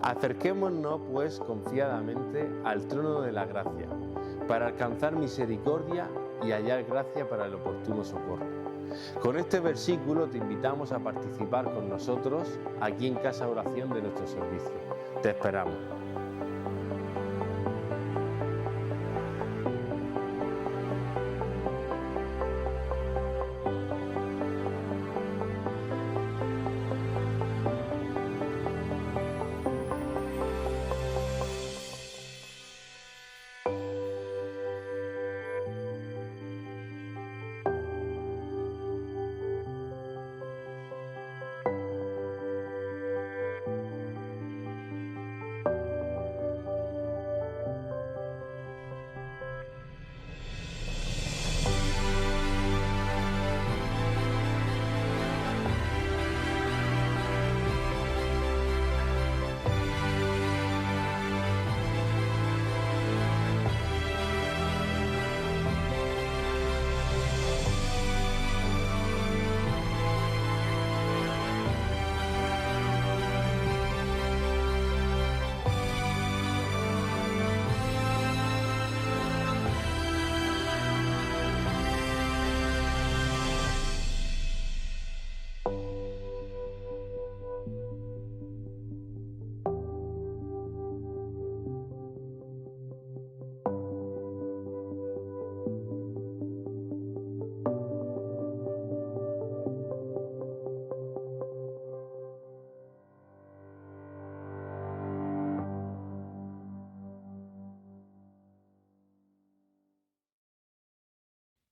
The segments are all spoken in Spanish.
Acerquémonos, pues, confiadamente al trono de la gracia, para alcanzar misericordia y hallar gracia para el oportuno socorro. Con este versículo te invitamos a participar con nosotros aquí en Casa Oración de nuestro servicio. Te esperamos.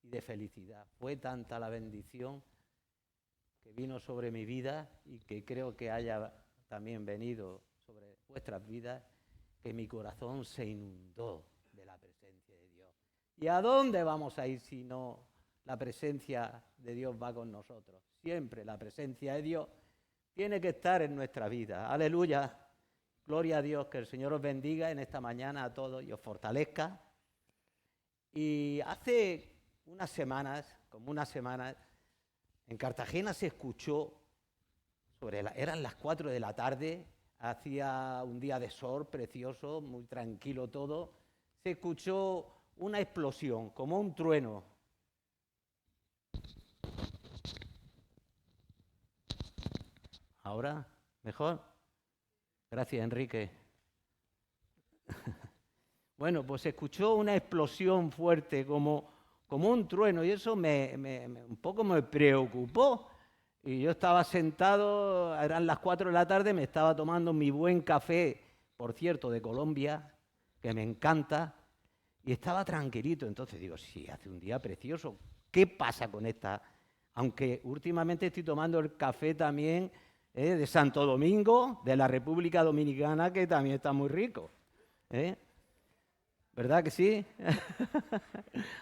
De felicidad. Fue tanta la bendición que vino sobre mi vida y que creo que haya también venido sobre vuestras vidas, que mi corazón se inundó de la presencia de Dios. ¿Y a dónde vamos a ir si no la presencia de Dios va con nosotros? Siempre la presencia de Dios tiene que estar en nuestra vida. Aleluya. Gloria a Dios, que el Señor os bendiga en esta mañana a todos y os fortalezca. Y hace unas semanas, en Cartagena se escuchó, eran las 4 de la tarde, hacía un día de sol precioso, muy tranquilo todo, se escuchó una explosión, como un trueno. ¿Ahora? ¿Mejor? Gracias, Enrique. Bueno, pues se escuchó una explosión fuerte, como un trueno, y eso un poco me preocupó. Y yo estaba sentado, eran las 4 de la tarde, me estaba tomando mi buen café, por cierto, de Colombia, que me encanta, y estaba tranquilito. Entonces digo, sí, hace un día precioso, ¿qué pasa con esta? Aunque últimamente estoy tomando el café también de Santo Domingo, de la República Dominicana, que también está muy rico. ¿Verdad que sí?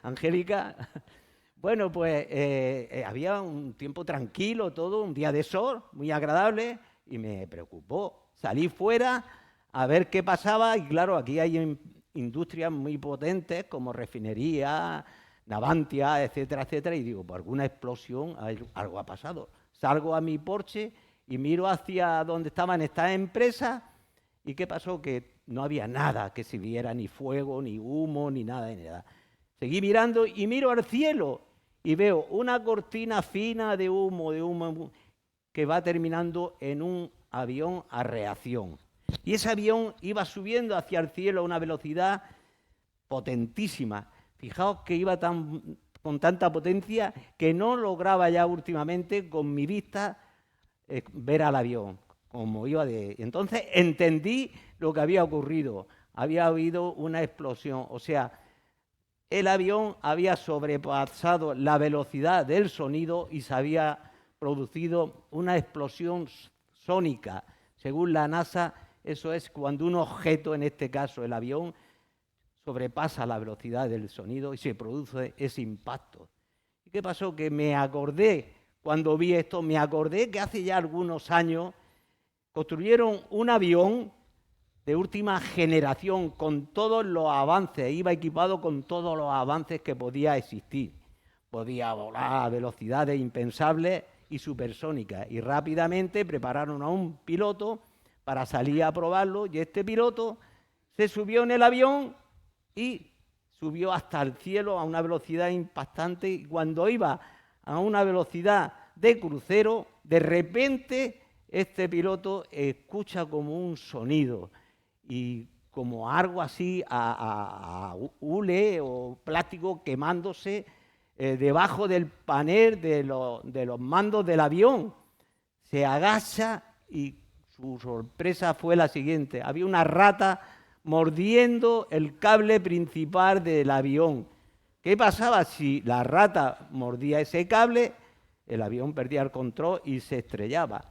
Angélica. Bueno, pues había un tiempo tranquilo, todo, un día de sol, muy agradable, y me preocupó. Salí fuera a ver qué pasaba, y claro, aquí hay industrias muy potentes, como refinería, Navantia, etcétera, etcétera, y digo, por alguna explosión, algo ha pasado. Salgo a mi porche y miro hacia donde estaban estas empresas, ¿y qué pasó? Que no había nada que se viera, ni fuego, ni humo, ni nada, ni nada. Seguí mirando y miro al cielo y veo una cortina fina de humo, que va terminando en un avión a reacción. Y ese avión iba subiendo hacia el cielo a una velocidad potentísima. Fijaos que iba con tanta potencia que no lograba ya últimamente con mi vista ver al avión. Como iba Entonces entendí lo que había ocurrido. Había habido una explosión. O sea, el avión había sobrepasado la velocidad del sonido y se había producido una explosión sónica. Según la NASA, eso es cuando un objeto, en este caso el avión, sobrepasa la velocidad del sonido y se produce ese impacto. ¿Y qué pasó? Que me acordé, cuando vi esto, me acordé que hace ya algunos años construyeron un avión de última generación con todos los avances, iba equipado con todos los avances que podía existir. Podía volar a velocidades impensables y supersónicas. Y rápidamente prepararon a un piloto para salir a probarlo, y este piloto se subió en el avión y subió hasta el cielo a una velocidad impactante, y cuando iba a una velocidad de crucero, de repente este piloto escucha como un sonido y como algo así a hule o plástico quemándose debajo del panel de los mandos del avión. Se agacha y su sorpresa fue la siguiente: había una rata mordiendo el cable principal del avión. ¿Qué pasaba si la rata mordía ese cable? El avión perdía el control y se estrellaba.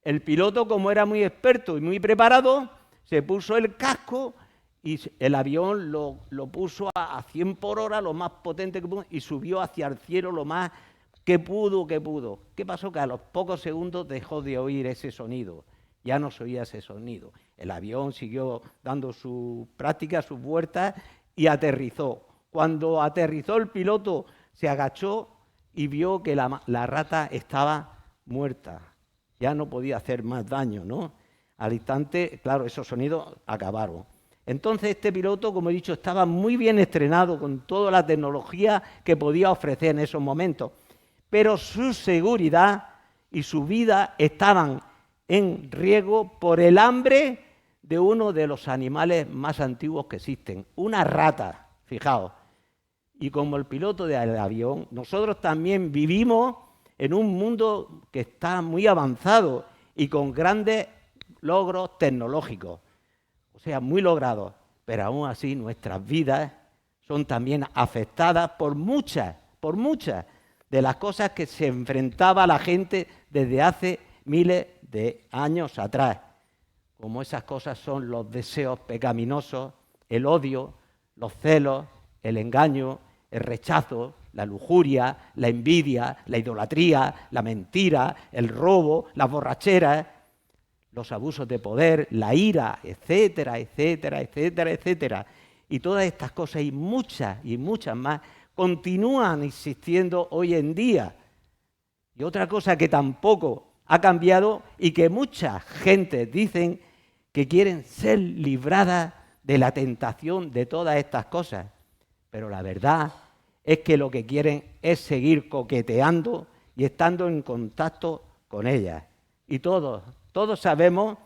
El piloto, como era muy experto y muy preparado, se puso el casco y el avión lo puso a 100 por hora, lo más potente que pudo, y subió hacia el cielo lo más que pudo. ¿Qué pasó? Que a los pocos segundos dejó de oír ese sonido. Ya no se oía ese sonido. El avión siguió dando su práctica, sus vueltas, y aterrizó. Cuando aterrizó, el piloto se agachó y vio que la rata estaba muerta. Ya no podía hacer más daño, ¿no? Al instante, claro, esos sonidos acabaron. Entonces este piloto, como he dicho, estaba muy bien estrenado con toda la tecnología que podía ofrecer en esos momentos. Pero su seguridad y su vida estaban en riesgo por el hambre de uno de los animales más antiguos que existen, una rata, fijaos. Y como el piloto del avión, nosotros también vivimos en un mundo que está muy avanzado y con grandes logros tecnológicos, o sea, muy logrados, pero aún así nuestras vidas son también afectadas por muchas de las cosas que se enfrentaba la gente desde hace miles de años atrás, como esas cosas son los deseos pecaminosos, el odio, los celos, el engaño, el rechazo, la lujuria, la envidia, la idolatría, la mentira, el robo, las borracheras, los abusos de poder, la ira, etcétera, etcétera, etcétera, etcétera. Y todas estas cosas y muchas más continúan existiendo hoy en día. Y otra cosa que tampoco ha cambiado y que mucha gente dicen que quieren ser libradas de la tentación de todas estas cosas. Pero la verdad es que lo que quieren es seguir coqueteando y estando en contacto con ellas. Y todos sabemos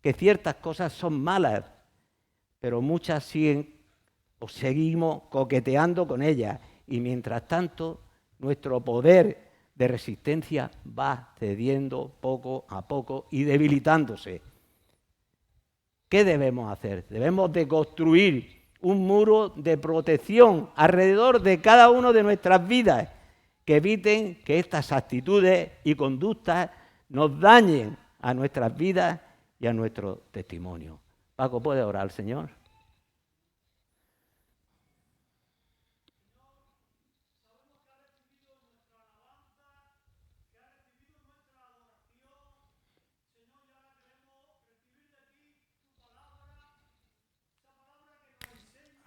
que ciertas cosas son malas, pero muchas siguen o seguimos coqueteando con ellas. Y mientras tanto, nuestro poder de resistencia va cediendo poco a poco y debilitándose. ¿Qué debemos hacer? Debemos de construir un muro de protección alrededor de cada una de nuestras vidas que eviten que estas actitudes y conductas nos dañen a nuestras vidas y a nuestro testimonio. Paco, ¿puede orar al Señor?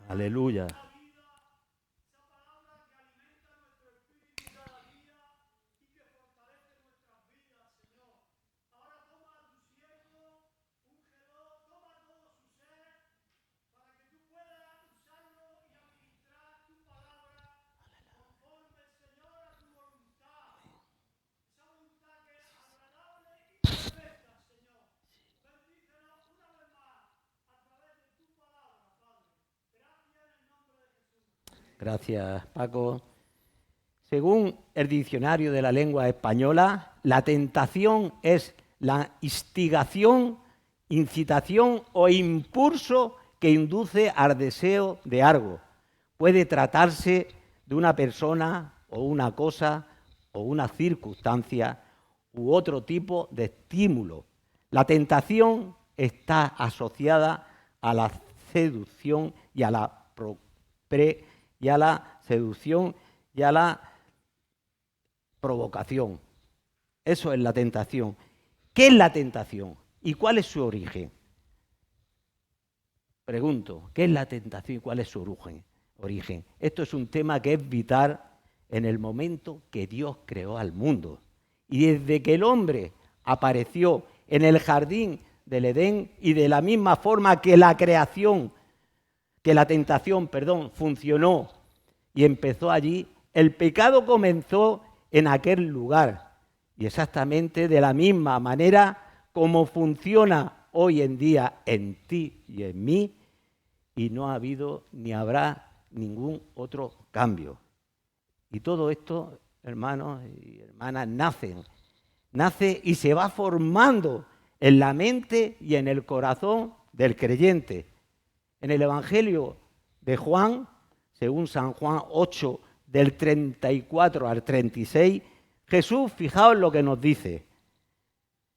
Aleluya. Gracias, Paco. Según el diccionario de la lengua española, la tentación es la instigación, incitación o impulso que induce al deseo de algo. Puede tratarse de una persona o una cosa o una circunstancia u otro tipo de estímulo. La tentación está asociada a la seducción y a la provocación. Eso es la tentación. ¿Qué es la tentación? ¿Y cuál es su origen? Pregunto, ¿qué es la tentación y cuál es su origen? Esto es un tema que es vital en el momento que Dios creó al mundo. Y desde que el hombre apareció en el jardín del Edén y de la misma forma que la tentación, funcionó y empezó allí, el pecado comenzó en aquel lugar. Y exactamente de la misma manera como funciona hoy en día en ti y en mí, y no ha habido ni habrá ningún otro cambio. Y todo esto, hermanos y hermanas, nace y se va formando en la mente y en el corazón del creyente. En el Evangelio de Juan, según San Juan 8, del 34 al 36, Jesús, fijaos lo que nos dice.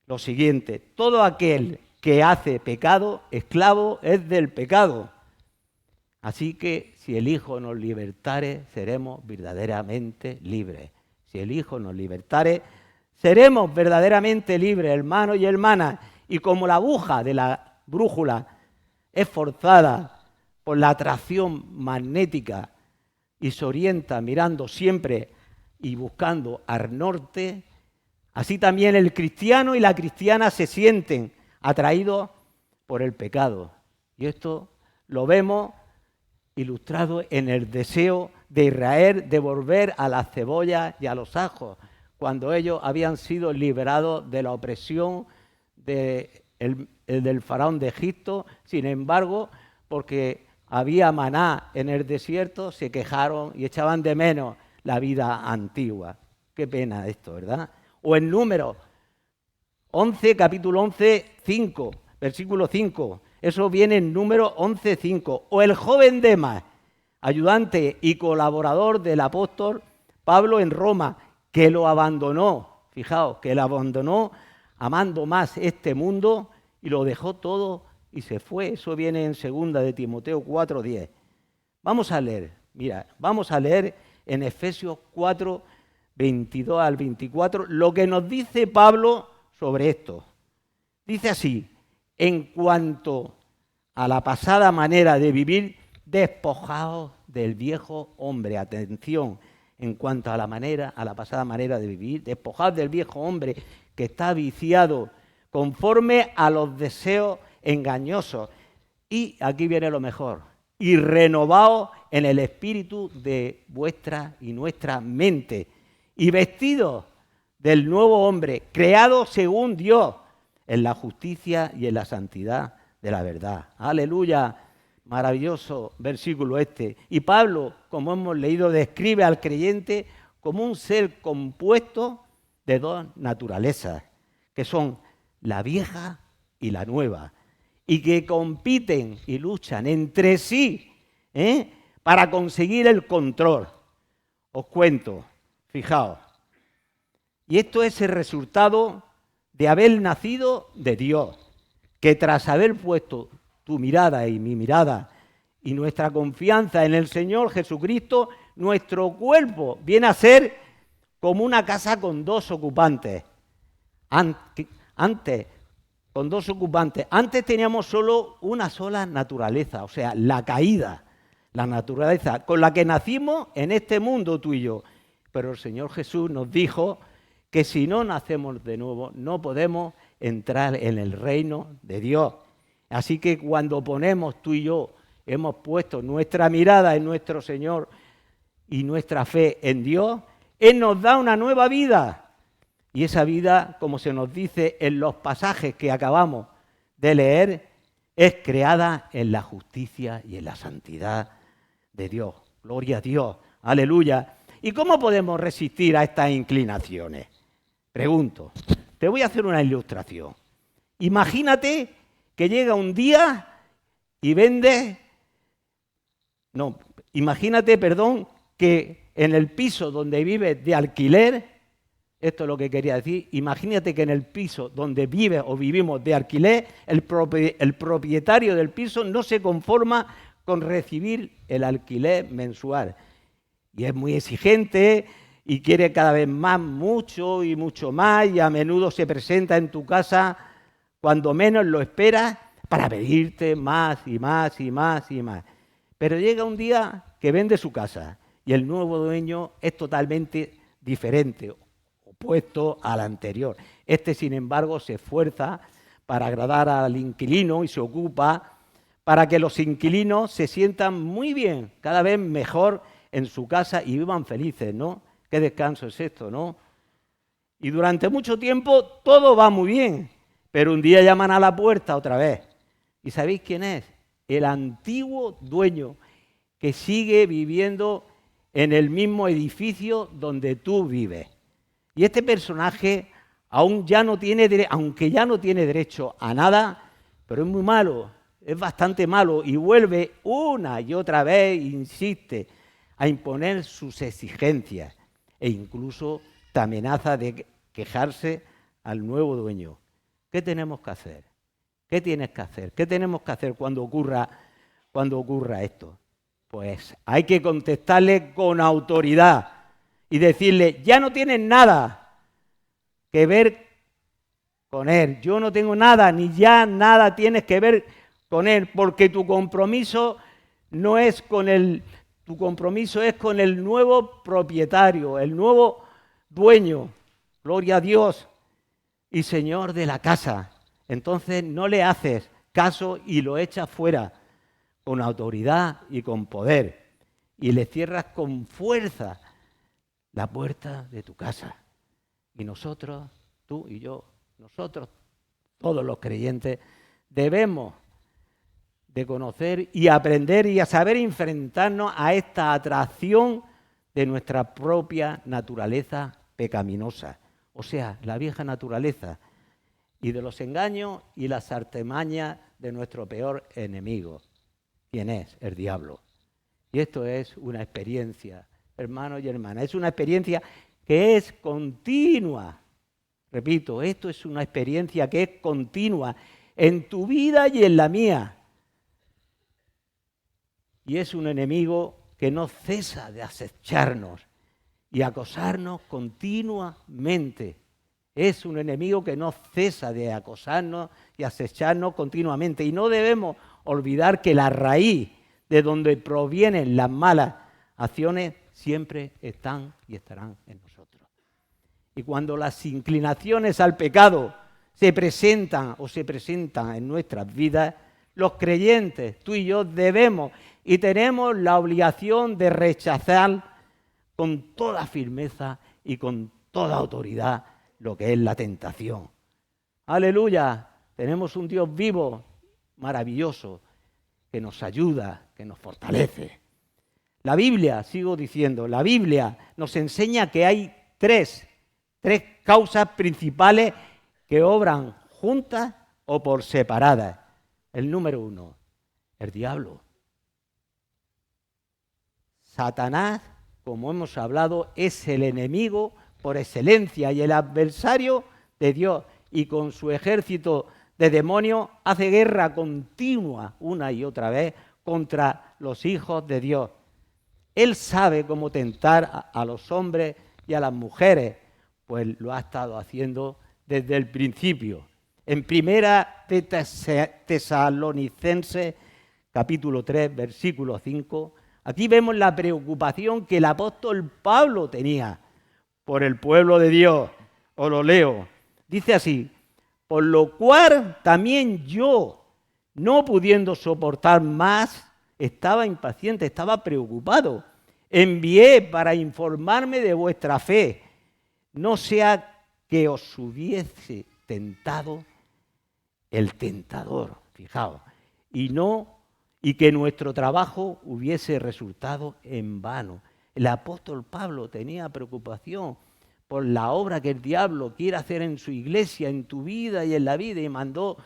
Lo siguiente: todo aquel que hace pecado, esclavo es del pecado. Así que si el Hijo nos libertare, seremos verdaderamente libres. Si el Hijo nos libertare, seremos verdaderamente libres, hermanos y hermanas. Y como la aguja de la brújula es forzada por la atracción magnética y se orienta mirando siempre y buscando al norte, así también el cristiano y la cristiana se sienten atraídos por el pecado. Y esto lo vemos ilustrado en el deseo de Israel de volver a las cebollas y a los ajos, cuando ellos habían sido liberados de la opresión del faraón de Egipto. Sin embargo, porque había maná en el desierto, se quejaron y echaban de menos la vida antigua. Qué pena esto, ¿verdad? O en Números 11, capítulo 11, 5, versículo 5. Eso viene en Números 11, 5. O el joven Demas, ayudante y colaborador del apóstol Pablo en Roma, que lo abandonó. Fijaos, que lo abandonó amando más este mundo y lo dejó todo y se fue. Eso viene en 2 de Timoteo 4, 10. Vamos a leer, vamos a leer en Efesios 4, 22 al 24, lo que nos dice Pablo sobre esto. Dice así: en cuanto a la pasada manera de vivir, despojaos del viejo hombre. Atención, en cuanto a la pasada manera de vivir, despojaos del viejo hombre que está viciado conforme a los deseos engañosos. Y aquí viene lo mejor: y renovaos en el espíritu de vuestra y nuestra mente, y vestidos del nuevo hombre, creado según Dios, en la justicia y en la santidad de la verdad. Aleluya, maravilloso versículo este. Y Pablo, como hemos leído, describe al creyente como un ser compuesto de dos naturalezas, que son la vieja y la nueva, y que compiten y luchan entre sí para conseguir el control. Os cuento, fijaos. Y esto es el resultado de haber nacido de Dios, que tras haber puesto tu mirada y mi mirada y nuestra confianza en el Señor Jesucristo, nuestro cuerpo viene a ser como una casa con dos ocupantes. Antes teníamos solo una sola naturaleza, o sea, la caída, la naturaleza con la que nacimos en este mundo tú y yo. Pero el Señor Jesús nos dijo que si no nacemos de nuevo, no podemos entrar en el reino de Dios. Así que cuando ponemos tú y yo, hemos puesto nuestra mirada en nuestro Señor y nuestra fe en Dios, Él nos da una nueva vida. Y esa vida, como se nos dice en los pasajes que acabamos de leer, es creada en la justicia y en la santidad de Dios. Gloria a Dios, aleluya. ¿Y cómo podemos resistir a estas inclinaciones? Pregunto, te voy a hacer una ilustración. Imagínate que llega un día y que en el piso donde vives de alquiler, esto es lo que quería decir, imagínate que en el piso donde vives o vivimos de alquiler, el propietario del piso no se conforma con recibir el alquiler mensual. Y es muy exigente y quiere cada vez más, mucho y mucho más, y a menudo se presenta en tu casa cuando menos lo esperas para pedirte más y más y más y más. Pero llega un día que vende su casa y el nuevo dueño es totalmente diferente, opuesto al anterior. Este, sin embargo, se esfuerza para agradar al inquilino y se ocupa para que los inquilinos se sientan muy bien, cada vez mejor en su casa y vivan felices, ¿no? Qué descanso es esto, ¿no? Y durante mucho tiempo todo va muy bien, pero un día llaman a la puerta otra vez. ¿Y sabéis quién es? El antiguo dueño que sigue viviendo en el mismo edificio donde tú vives. Y este personaje aunque ya no tiene derecho a nada, pero es muy malo, es bastante malo y vuelve una y otra vez, insiste, a imponer sus exigencias e incluso te amenaza de quejarse al nuevo dueño. ¿Qué tenemos que hacer? ¿Qué tienes que hacer? ¿Qué tenemos que hacer cuando ocurra esto? Pues hay que contestarle con autoridad y decirle, ya no tienes nada que ver con él. Yo no tengo nada, ni ya nada tienes que ver con él, porque tu compromiso no es con él, tu compromiso es con el nuevo propietario, el nuevo dueño, gloria a Dios, y señor de la casa. Entonces no le haces caso y lo echas fuera con autoridad y con poder, y le cierras con fuerza la puerta de tu casa. Y nosotros, tú y yo, nosotros, todos los creyentes, debemos de conocer y aprender y a saber enfrentarnos a esta atracción de nuestra propia naturaleza pecaminosa, o sea, la vieja naturaleza, y de los engaños y las artimañas de nuestro peor enemigo. ¿Quién es? El diablo. Y esto es una experiencia, hermanos y hermanas, es una experiencia que es continua. Repito, esto es una experiencia que es continua en tu vida y en la mía. Y es un enemigo que no cesa de acecharnos y acosarnos continuamente. Es un enemigo que no cesa de acosarnos y acecharnos continuamente. Y no debemos olvidar que la raíz de donde provienen las malas acciones siempre están y estarán en nosotros. Y cuando las inclinaciones al pecado se presentan en nuestras vidas, los creyentes, tú y yo, debemos y tenemos la obligación de rechazar con toda firmeza y con toda autoridad lo que es la tentación. Aleluya, tenemos un Dios vivo, maravilloso, que nos ayuda, que nos fortalece. La Biblia, sigo diciendo, la Biblia nos enseña que hay tres causas principales que obran juntas o por separadas. El número 1, el diablo. Satanás, como hemos hablado, es el enemigo por excelencia y el adversario de Dios, y con su ejército de demonios hace guerra continua una y otra vez contra los hijos de Dios. Él sabe cómo tentar a los hombres y a las mujeres, pues lo ha estado haciendo desde el principio. En Primera de Tesalonicenses, capítulo 3, versículo 5, aquí vemos la preocupación que el apóstol Pablo tenía por el pueblo de Dios. Os lo leo. Dice así: por lo cual también yo, no pudiendo soportar más, estaba impaciente, estaba preocupado. Envié para informarme de vuestra fe, no sea que os hubiese tentado el tentador, fijaos, y que nuestro trabajo hubiese resultado en vano. El apóstol Pablo tenía preocupación por la obra que el diablo quiere hacer en su iglesia, en tu vida y en la vida, y mandó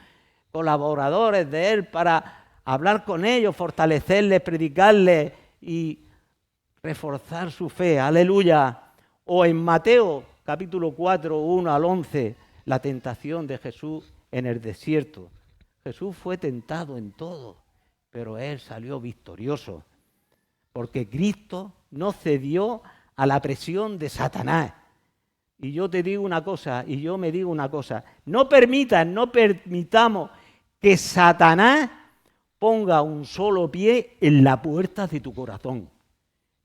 colaboradores de él para hablar con ellos, fortalecerles, predicarles y reforzar su fe. Aleluya. O en Mateo capítulo 4, 1 al 11, la tentación de Jesús en el desierto. Jesús fue tentado en todo, pero él salió victorioso, porque Cristo no cedió a la presión de Satanás. Y yo te digo una cosa, y yo me digo una cosa: no permitamos que Satanás ponga un solo pie en la puerta de tu corazón.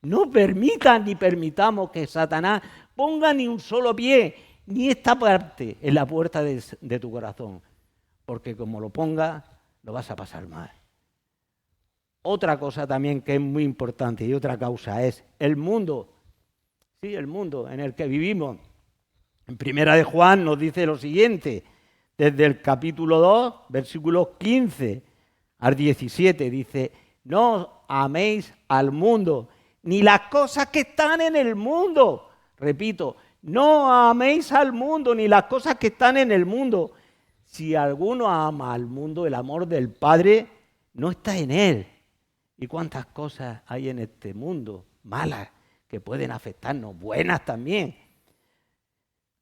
No permitas ni permitamos que Satanás ponga ni un solo pie, ni esta parte en la puerta de tu corazón. porque como lo pongas, lo vas a pasar mal. Otra cosa también que es muy importante y otra causa es el mundo. Sí, el mundo en el que vivimos. En Primera de Juan nos dice lo siguiente, desde el capítulo 2, versículos 15 al 17, dice: no améis al mundo, ni las cosas que están en el mundo. Repito, no améis al mundo, ni las cosas que están en el mundo. Si alguno ama al mundo, el amor del Padre no está en él. ¿Y cuántas cosas hay en este mundo malas que pueden afectarnos, buenas también?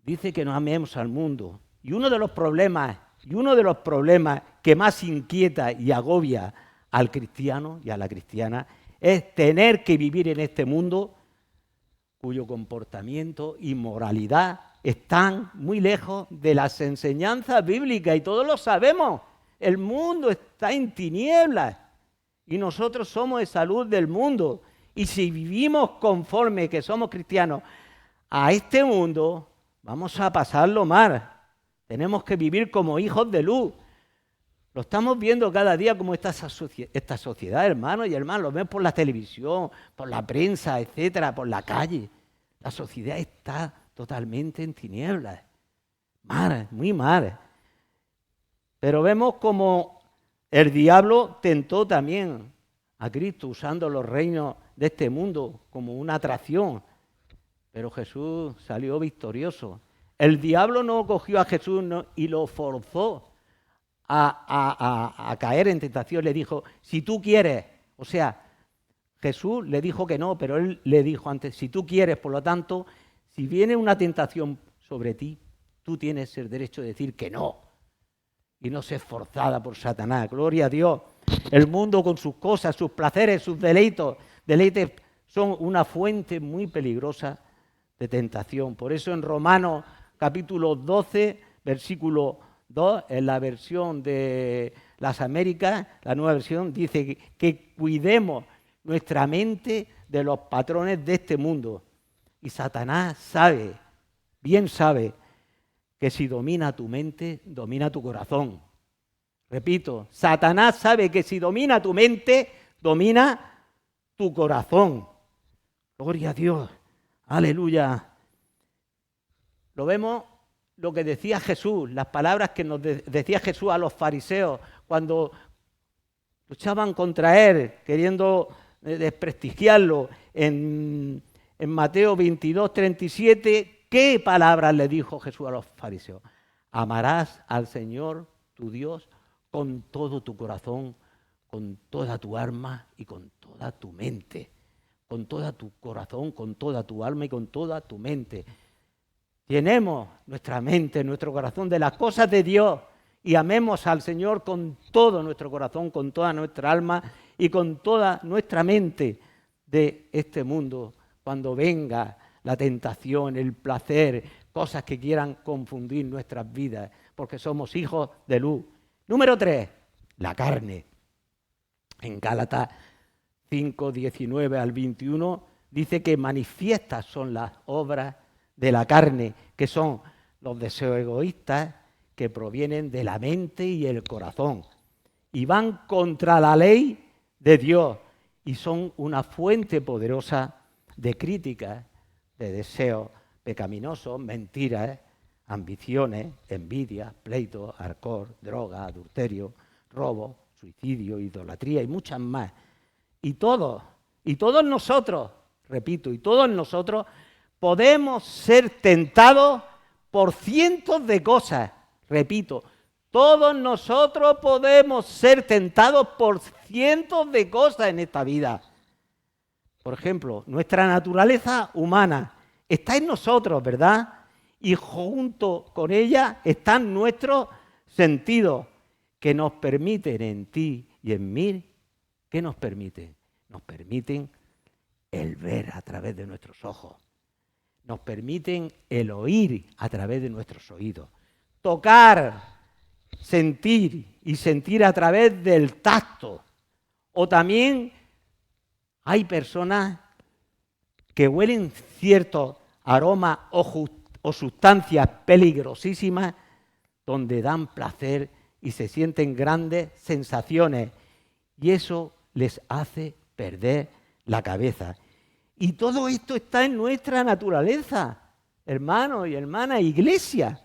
Dice que no amemos al mundo. Y uno de los problemas que más inquieta y agobia al cristiano y a la cristiana es tener que vivir en este mundo cuyo comportamiento y moralidad están muy lejos de las enseñanzas bíblicas, y todos lo sabemos. El mundo está en tinieblas y nosotros somos esa luz del mundo. Y si vivimos conforme que somos cristianos a este mundo, vamos a pasarlo mal. Tenemos que vivir como hijos de luz. Lo estamos viendo cada día como esta sociedad, hermanos y hermanas, lo ven por la televisión, por la prensa, etcétera, por la calle. La sociedad está totalmente en tinieblas. Mal, muy mal. Pero vemos como el diablo tentó también a Cristo usando los reinos de este mundo como una atracción. Pero Jesús salió victorioso. El diablo no cogió a Jesús y lo forzó a caer en tentación. Le dijo, si tú quieres, o sea, Jesús le dijo que no, pero él le dijo antes, si tú quieres, por lo tanto, si viene una tentación sobre ti, tú tienes el derecho de decir que no y no ser forzada por Satanás. Gloria a Dios. El mundo con sus cosas, sus placeres, sus deleites son una fuente muy peligrosa de tentación. Por eso en Romanos capítulo 12, versículo 2, en la versión de las Américas, la nueva versión, dice que cuidemos nuestra mente de los patrones de este mundo. Y Satanás sabe, bien sabe, que si domina tu mente, domina tu corazón. Repito, Satanás sabe que si domina tu mente, domina tu corazón. Gloria a Dios. Aleluya. Lo vemos lo que decía Jesús, las palabras que nos decía Jesús a los fariseos cuando luchaban contra él, queriendo desprestigiarlo. En Mateo 22, 37, ¿qué palabras le dijo Jesús a los fariseos? Amarás al Señor tu Dios con todo tu corazón, con toda tu alma y con toda tu mente. Con todo tu corazón, con toda tu alma y con toda tu mente. Llenemos nuestra mente, nuestro corazón de las cosas de Dios y amemos al Señor con todo nuestro corazón, con toda nuestra alma y con toda nuestra mente de este mundo. Cuando venga la tentación, el placer, cosas que quieran confundir nuestras vidas, porque somos hijos de luz. Número 3, la carne. En Gálatas 5, 19 al 21 dice que manifiestas son las obras de la carne, que son los deseos egoístas que provienen de la mente y el corazón y van contra la ley de Dios y son una fuente poderosa de críticas, de deseos pecaminosos, mentiras, ambiciones, envidia, pleitos, alcohol, droga, adulterio, robo, suicidio, idolatría y muchas más. Y todos nosotros, repito, y todos nosotros podemos ser tentados por cientos de cosas. Repito, todos nosotros podemos ser tentados por cientos de cosas en esta vida. Por ejemplo, nuestra naturaleza humana está en nosotros, ¿verdad? Y junto con ella están nuestros sentidos que nos permiten en ti y en mí. ¿Qué nos permiten? Nos permiten el ver a través de nuestros ojos. Nos permiten el oír a través de nuestros oídos. Tocar, sentir y sentir a través del tacto. O también hay personas que huelen ciertos aromas o sustancias peligrosísimas donde dan placer y se sienten grandes sensaciones y eso les hace perder la cabeza. Y todo esto está en nuestra naturaleza, hermanos y hermanas, iglesia.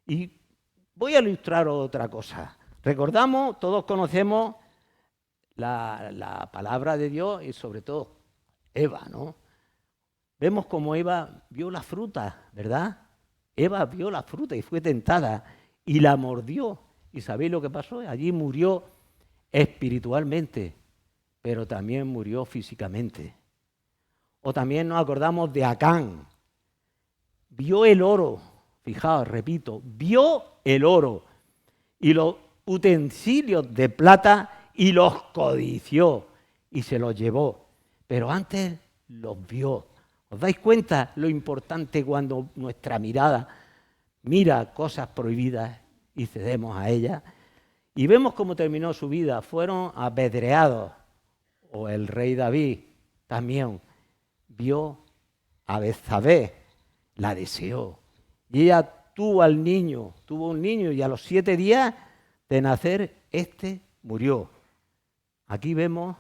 Y voy a ilustrar otra cosa. Recordamos, todos conocemos la palabra de Dios y sobre todo Eva, ¿no? Vemos cómo Eva vio la fruta, ¿verdad? Eva vio la fruta y fue tentada y la mordió. ¿Y sabéis lo que pasó? Allí murió espiritualmente, pero también murió físicamente. O también nos acordamos de Acán. Vio el oro, fijaos, repito, vio el oro y los utensilios de plata y los codició y se los llevó. Pero antes los vio. ¿Os dais cuenta lo importante cuando nuestra mirada mira cosas prohibidas y cedemos a ellas? Y vemos cómo terminó su vida. Fueron apedreados. O el rey David también vio a Betsabé, la deseó. Y ella tuvo un niño y a los 7 días de nacer, murió. Aquí vemos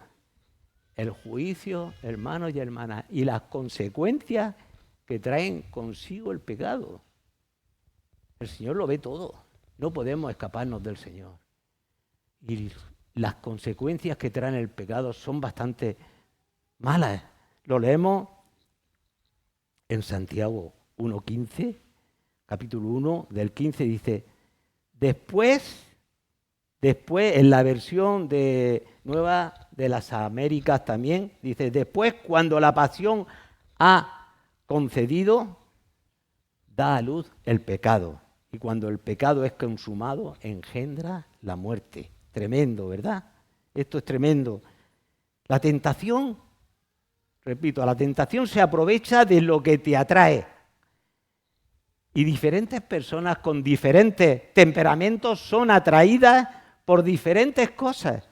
el juicio, hermanos y hermanas, y las consecuencias que traen consigo el pecado. El Señor lo ve todo. No podemos escaparnos del Señor. Y las consecuencias que traen el pecado son bastante malas. Lo leemos en Santiago 1:15, capítulo 1, del 15, dice, después en la versión nueva de las Américas también, dice, después cuando la pasión ha concedido, da a luz el pecado. Y cuando el pecado es consumado, engendra la muerte. Tremendo, ¿verdad? Esto es tremendo. La tentación, repito, la tentación se aprovecha de lo que te atrae. Y diferentes personas con diferentes temperamentos son atraídas por diferentes cosas.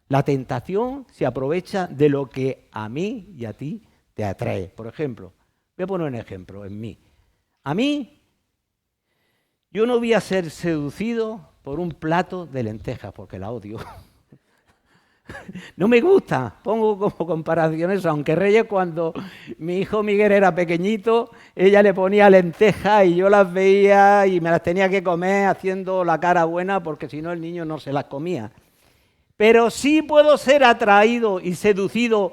La tentación se aprovecha de lo que a mí y a ti te atrae. Por ejemplo, voy a poner un ejemplo en mí. A mí, yo no voy a ser seducido por un plato de lentejas, porque la odio. No me gusta, pongo como comparaciones, aunque Reyes cuando mi hijo Miguel era pequeñito, ella le ponía lentejas y yo las veía y me las tenía que comer haciendo la cara buena porque si no el niño no se las comía. Pero sí puedo ser atraído y seducido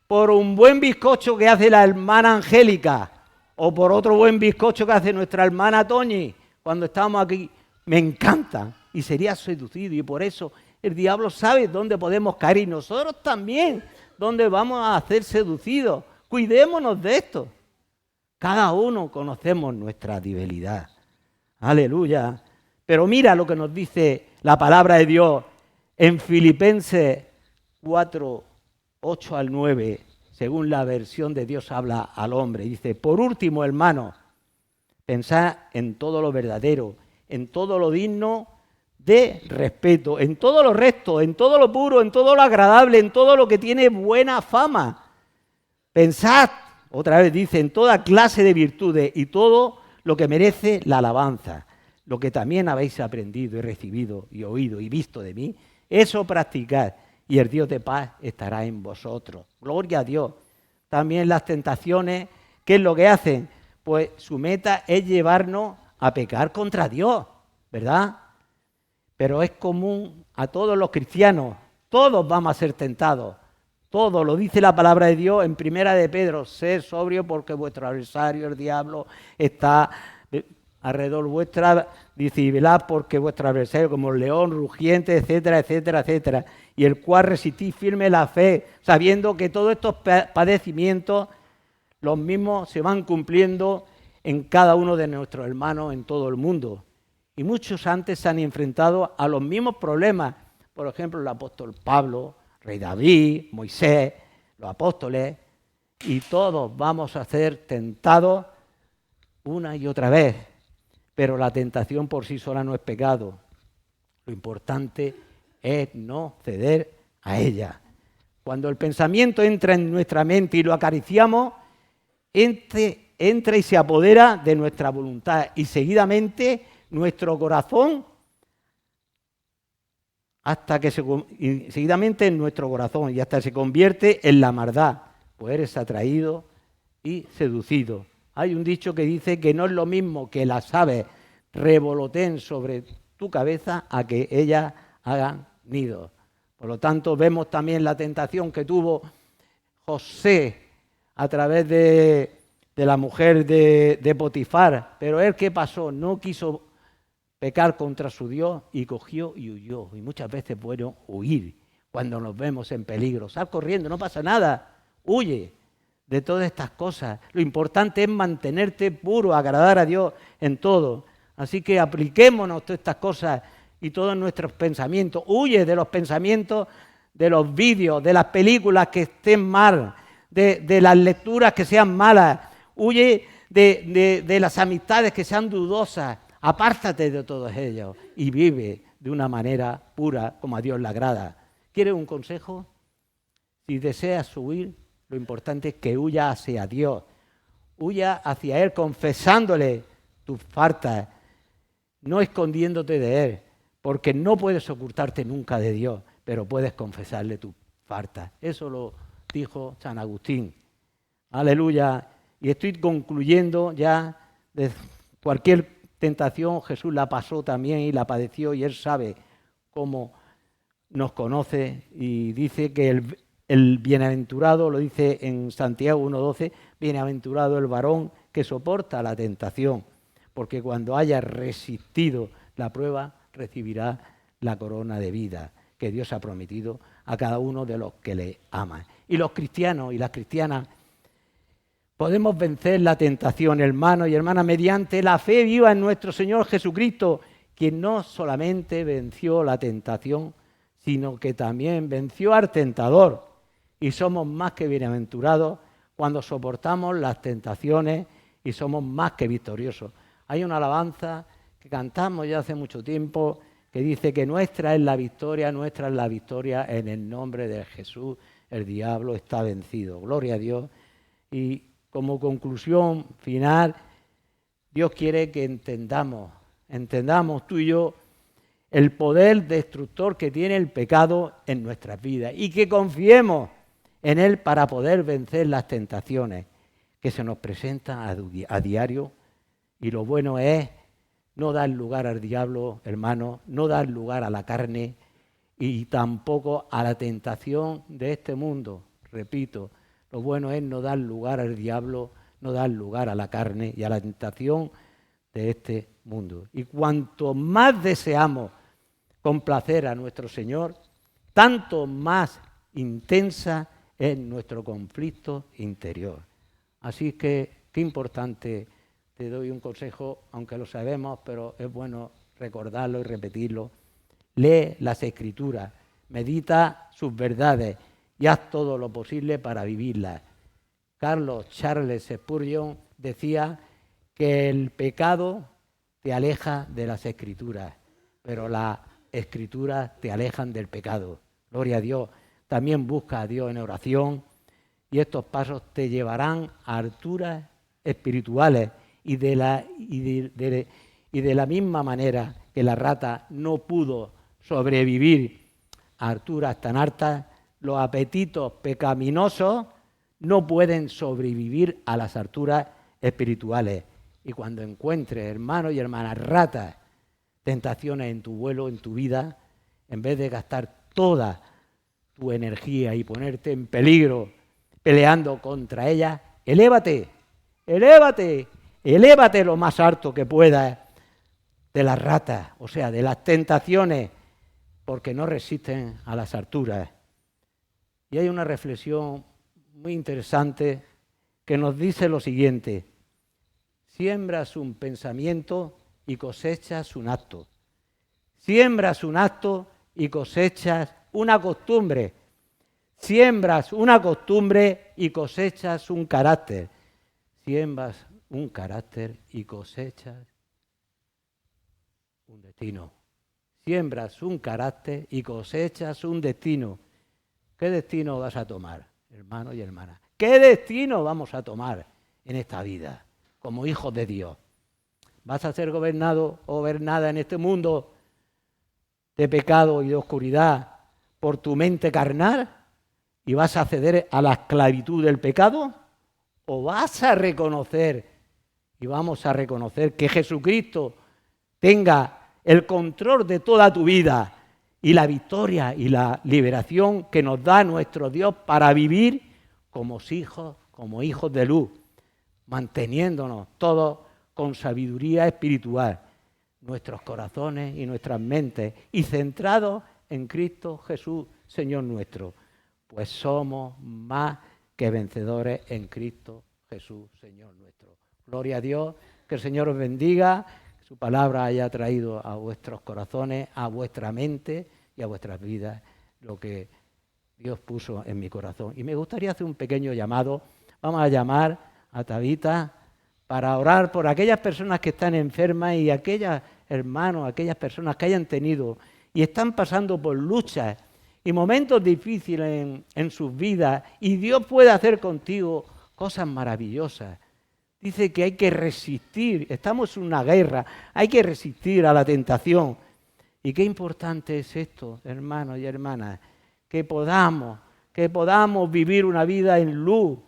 por un buen bizcocho que hace la hermana Angélica o por otro buen bizcocho que hace nuestra hermana Toñi cuando estamos aquí. Me encanta y sería seducido y por eso el diablo sabe dónde podemos caer y nosotros también dónde vamos a ser seducidos. Cuidémonos de esto. Cada uno conocemos nuestra debilidad. Aleluya. Pero mira lo que nos dice la palabra de Dios en Filipenses 4, 8 al 9, según la versión de Dios habla al hombre. Dice, por último, hermanos, pensad en todo lo verdadero, en todo lo digno de respeto, en todo lo recto, en todo lo puro, en todo lo agradable, en todo lo que tiene buena fama. Pensad, otra vez dice, en toda clase de virtudes y todo lo que merece la alabanza. Lo que también habéis aprendido y recibido y oído y visto de mí, eso practicad y el Dios de paz estará en vosotros. Gloria a Dios. También las tentaciones, ¿qué es lo que hacen? Pues su meta es llevarnos a pecar contra Dios, ¿verdad? Pero es común a todos los cristianos, todos vamos a ser tentados, todos, lo dice la palabra de Dios en Primera de Pedro, sed sobrio porque vuestro adversario, el diablo, está alrededor vuestra, dice, y velad porque vuestro adversario como el león rugiente, etcétera, etcétera, etcétera, y el cual resistís firme la fe, sabiendo que todos estos padecimientos, los mismos se van cumpliendo en cada uno de nuestros hermanos en todo el mundo. Y muchos antes se han enfrentado a los mismos problemas. Por ejemplo, el apóstol Pablo, rey David, Moisés, los apóstoles. Y todos vamos a ser tentados una y otra vez. Pero la tentación por sí sola no es pecado. Lo importante es no ceder a ella. Cuando el pensamiento entra en nuestra mente y lo acariciamos, entra y se apodera de nuestra voluntad. Y seguidamente nuestro corazón hasta que y seguidamente en nuestro corazón y hasta se convierte en la maldad, pues eres atraído y seducido. Hay un dicho que dice que no es lo mismo que las aves revoloteen sobre tu cabeza a que ellas hagan nidos. Por lo tanto, vemos también la tentación que tuvo José a través de la mujer de Potifar. Pero él, ¿qué pasó? No quiso pecar contra su Dios y cogió y huyó. Y muchas veces es bueno huir cuando nos vemos en peligro. Sal corriendo, no pasa nada. Huye de todas estas cosas. Lo importante es mantenerte puro, agradar a Dios en todo. Así que apliquémonos todas estas cosas y todos nuestros pensamientos. Huye de los pensamientos, de los vídeos, de las películas que estén mal, de las lecturas que sean malas. Huye de las amistades que sean dudosas. Apártate de todos ellos y vive de una manera pura como a Dios le agrada. ¿Quieres un consejo? Si deseas huir, lo importante es que huya hacia Dios. Huya hacia Él confesándole tus faltas, no escondiéndote de Él, porque no puedes ocultarte nunca de Dios, pero puedes confesarle tus faltas. Eso lo dijo San Agustín. Aleluya. Y estoy concluyendo ya de cualquier tentación. Jesús la pasó también y la padeció y Él sabe cómo nos conoce y dice que el bienaventurado, lo dice en Santiago 1:12, bienaventurado el varón que soporta la tentación, porque cuando haya resistido la prueba recibirá la corona de vida que Dios ha prometido a cada uno de los que le aman. Y los cristianos y las cristianas podemos vencer la tentación, hermanos y hermanas, mediante la fe viva en nuestro Señor Jesucristo, quien no solamente venció la tentación, sino que también venció al tentador. Y somos más que bienaventurados cuando soportamos las tentaciones y somos más que victoriosos. Hay una alabanza que cantamos ya hace mucho tiempo que dice que nuestra es la victoria en el nombre de Jesús, el diablo está vencido. Gloria a Dios. Y como conclusión final, Dios quiere que entendamos tú y yo el poder destructor que tiene el pecado en nuestras vidas y que confiemos en Él para poder vencer las tentaciones que se nos presentan a diario. Y lo bueno es no dar lugar al diablo, hermano, no dar lugar a la carne y tampoco a la tentación de este mundo. Repito, lo bueno es no dar lugar al diablo, no dar lugar a la carne y a la tentación de este mundo. Y cuanto más deseamos complacer a nuestro Señor, tanto más intensa es nuestro conflicto interior. Así que, qué importante, te doy un consejo, aunque lo sabemos, pero es bueno recordarlo y repetirlo. Lee las Escrituras, medita sus verdades y haz todo lo posible para vivirlas. Charles Spurgeon decía que el pecado te aleja de las Escrituras, pero las Escrituras te alejan del pecado. Gloria a Dios. También busca a Dios en oración y estos pasos te llevarán a alturas espirituales y de la misma manera que la rata no pudo sobrevivir a alturas tan altas, los apetitos pecaminosos no pueden sobrevivir a las alturas espirituales. Y cuando encuentres, hermanos y hermanas, ratas, tentaciones en tu vuelo, en tu vida, en vez de gastar toda tu energía y ponerte en peligro peleando contra ellas, elévate lo más alto que puedas de las ratas, o sea, de las tentaciones, porque no resisten a las alturas. Y hay una reflexión muy interesante que nos dice lo siguiente: siembras un pensamiento y cosechas un acto. Siembras un acto y cosechas una costumbre. Siembras una costumbre y cosechas un carácter. Siembras un carácter y cosechas un destino. Siembras un carácter y cosechas un destino. ¿Qué destino vas a tomar, hermano y hermana? ¿Qué destino vamos a tomar en esta vida como hijos de Dios? ¿Vas a ser gobernado o gobernada en este mundo de pecado y de oscuridad por tu mente carnal y vas a ceder a la esclavitud del pecado? ¿O vas a reconocer y vamos a reconocer que Jesucristo tenga el control de toda tu vida y la victoria y la liberación que nos da nuestro Dios para vivir como hijos de luz, manteniéndonos todos con sabiduría espiritual, nuestros corazones y nuestras mentes, y centrados en Cristo Jesús, Señor nuestro, pues somos más que vencedores en Cristo Jesús, Señor nuestro. Gloria a Dios, que el Señor os bendiga, que su palabra haya traído a vuestros corazones, a vuestra mente y a vuestras vidas lo que Dios puso en mi corazón. Y me gustaría hacer un pequeño llamado. Vamos a llamar a Tabita para orar por aquellas personas que están enfermas y aquellos hermanos, aquellas personas que hayan tenido y están pasando por luchas y momentos difíciles en sus vidas, y Dios puede hacer contigo cosas maravillosas. Dice que hay que resistir, estamos en una guerra, hay que resistir a la tentación. Y qué importante es esto, hermanos y hermanas, que podamos vivir una vida en luz,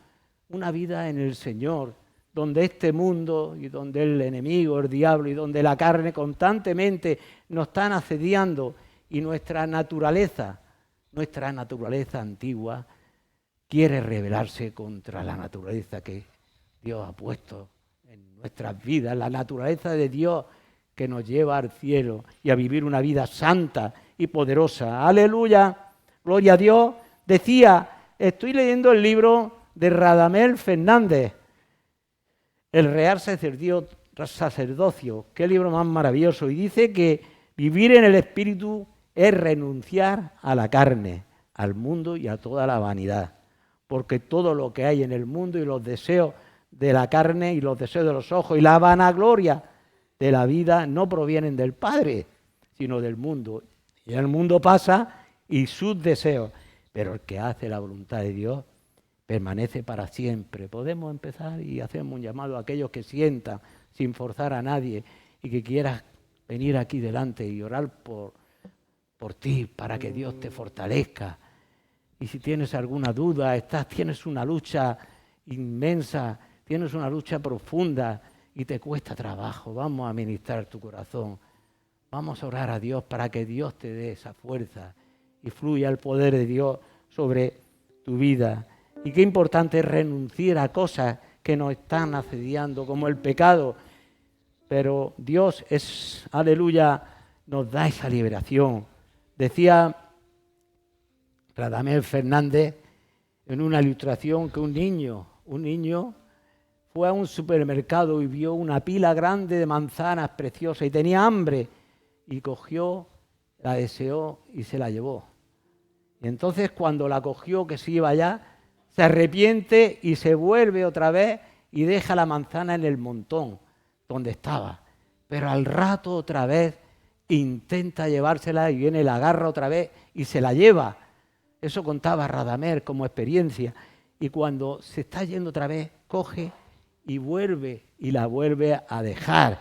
una vida en el Señor, donde este mundo y donde el enemigo, el diablo y donde la carne constantemente nos están asediando, y nuestra naturaleza antigua quiere rebelarse contra la naturaleza que Dios ha puesto en nuestras vidas, la naturaleza de Dios que nos lleva al cielo y a vivir una vida santa y poderosa. ¡Aleluya! ¡Gloria a Dios! Decía, estoy leyendo el libro de Radamel Fernández, El Real Sacerdocio. Qué libro más maravilloso. Y dice que vivir en el Espíritu es renunciar a la carne, al mundo y a toda la vanidad. Porque todo lo que hay en el mundo y los deseos de la carne y los deseos de los ojos y la vanagloria de la vida no provienen del Padre, sino del mundo. Y el mundo pasa y sus deseos, pero el que hace la voluntad de Dios permanece para siempre. Podemos empezar y hacemos un llamado a aquellos que sientan, sin forzar a nadie, y que quieras venir aquí delante y orar por ti, para que Dios te fortalezca. Y si tienes alguna duda, tienes una lucha inmensa, tienes una lucha profunda y te cuesta trabajo, vamos a ministrar tu corazón. Vamos a orar a Dios para que Dios te dé esa fuerza y fluya el poder de Dios sobre tu vida. Y qué importante es renunciar a cosas que nos están asediando, como el pecado. Pero Dios aleluya, nos da esa liberación. Decía Radamel Fernández en una ilustración que un niño fue a un supermercado y vio una pila grande de manzanas preciosas y tenía hambre y cogió, la deseó y se la llevó. Y entonces cuando la cogió, que se iba allá, se arrepiente y se vuelve otra vez y deja la manzana en el montón donde estaba. Pero al rato otra vez intenta llevársela y viene, la agarra otra vez y se la lleva. Eso contaba Radamel como experiencia. Y cuando se está yendo otra vez, coge y vuelve y la vuelve a dejar.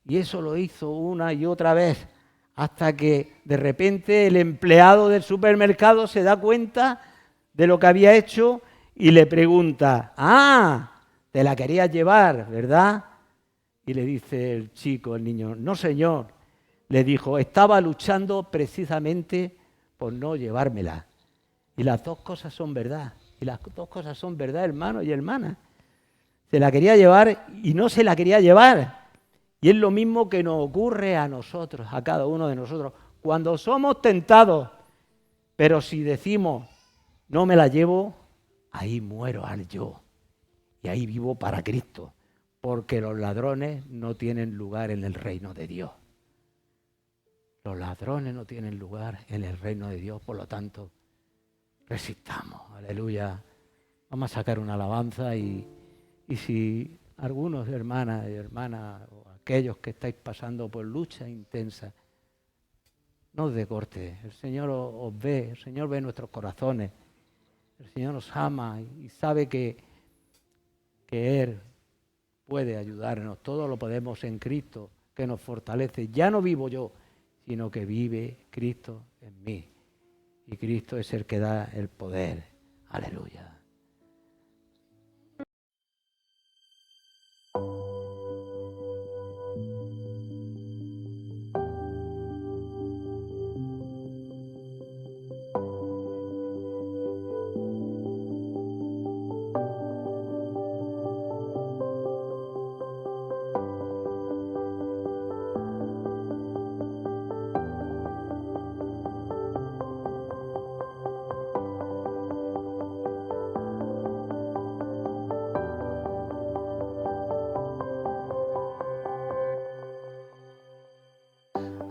Y eso lo hizo una y otra vez, hasta que de repente el empleado del supermercado se da cuenta de lo que había hecho y le pregunta, te la querías llevar, ¿verdad? Y le dice el chico, el niño, no señor. Le dijo, estaba luchando precisamente por no llevármela. Y las dos cosas son verdad. Y las dos cosas son verdad, hermanos y hermanas. Se la quería llevar y no se la quería llevar. Y es lo mismo que nos ocurre a nosotros, a cada uno de nosotros. Cuando somos tentados, pero si decimos, no me la llevo, ahí muero al yo. Y ahí vivo para Cristo. Porque los ladrones no tienen lugar en el reino de Dios. Los ladrones no tienen lugar en el reino de Dios, por lo tanto, resistamos. Aleluya. Vamos a sacar una alabanza y si algunos hermanas y hermanas o aquellos que estáis pasando por lucha intensa, no os dé corte. El Señor os ve, el Señor ve nuestros corazones. El Señor nos ama y sabe que Él puede ayudarnos. Todo lo podemos en Cristo, que nos fortalece. Ya no vivo yo, sino que vive Cristo en mí. Y Cristo es el que da el poder. Aleluya.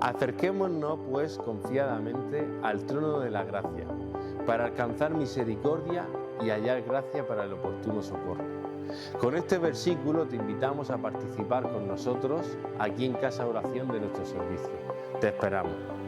Acerquémonos, pues, confiadamente al trono de la gracia, para alcanzar misericordia y hallar gracia para el oportuno socorro. Con este versículo te invitamos a participar con nosotros aquí en Casa Oración de nuestro servicio. Te esperamos.